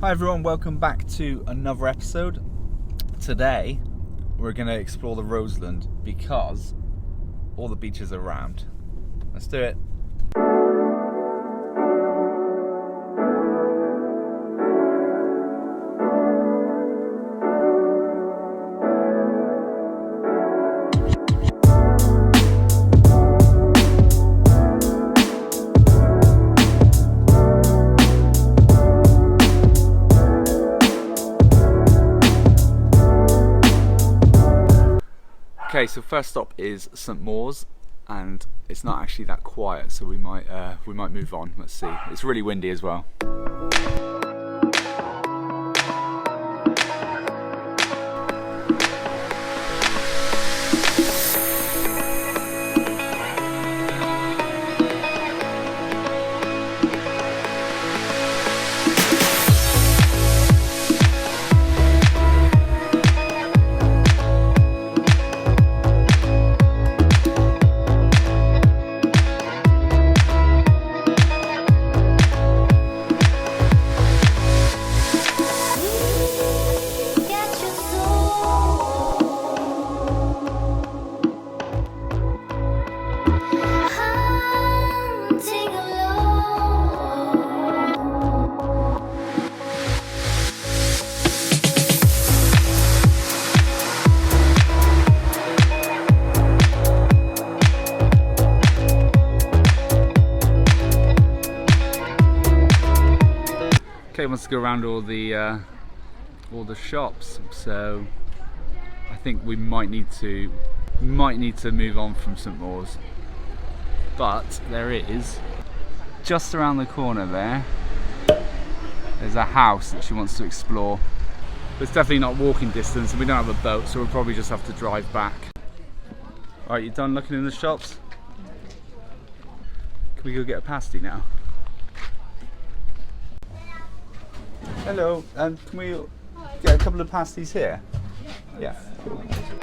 Hi everyone, welcome back to another episode. Today we're going to explore the Roseland because all the beaches are around. Let's do it. Okay, so first stop is St Mawes, and it's not actually that quiet, so we might move on. Let's see. It's really windy as well. Okay, wants to go around all the shops, so I think we might need to move on from St Mawes. But there is, just around the corner there's a house that she wants to explore. But it's definitely not walking distance, and we don't have a boat, so we'll probably just have to drive back. Alright, you done looking in the shops? Can we go get a pasty now? Hello, can we get a couple of pasties here? Yeah. Let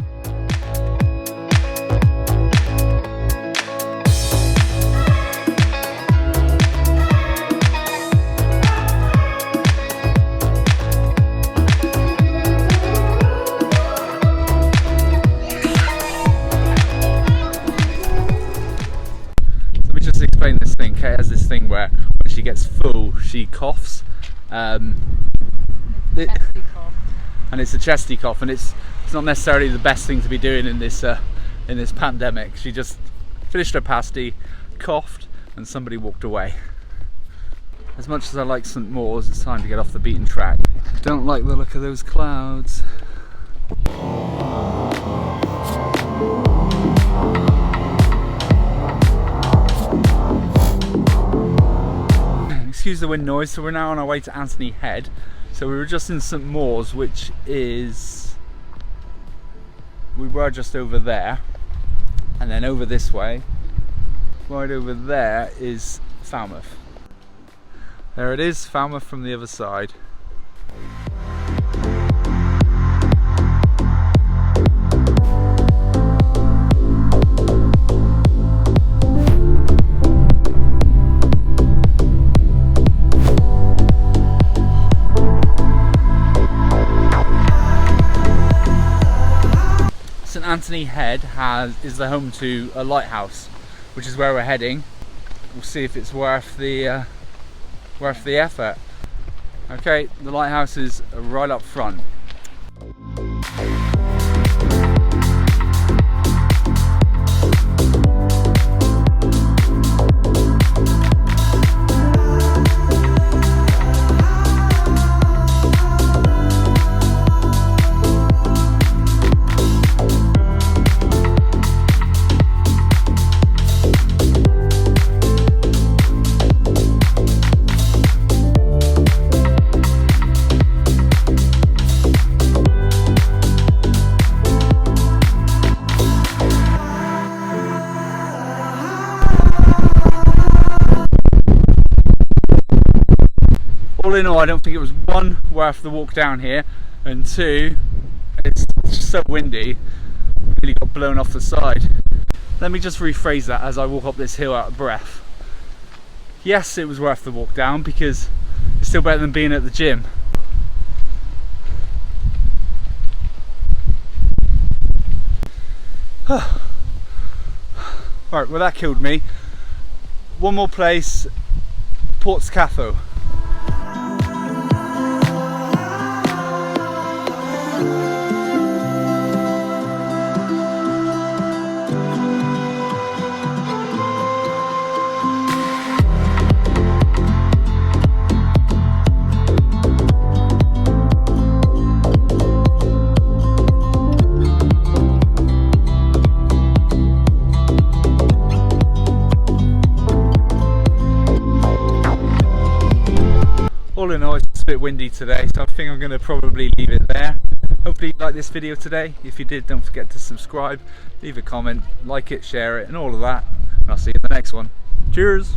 me just explain this thing. Kate has this thing where when she gets full, she coughs. And it's a chesty cough, and it's not necessarily the best thing to be doing in this pandemic. She just finished her pasty, coughed, and somebody walked away. As much as I like St Mawes, it's time to get off the beaten track. Don't like the look of those clouds. Excuse the wind noise. So we're now on our way to Anthony Head. So we were just in St Mawes, which is, we were just over there, and then over this way, right over there is Falmouth. There it is, Falmouth from the other side. St Anthony Head is the home to a lighthouse, which is where we're heading. We'll see if it's worth the effort. Okay, the lighthouse is right up front. All in all, I don't think it was one, worth the walk down here, and two, it's so windy, really got blown off the side. Let me just rephrase that as I walk up this hill out of breath. Yes, it was worth the walk down because it's still better than being at the gym. Right, well that killed me. One more place, Portscathro. All in all, it's a bit windy today, so I think I'm going to probably leave it there. Hopefully you liked this video today. If you did, don't forget to subscribe, leave a comment, like it, share it, and all of that. And I'll see you in the next one. Cheers!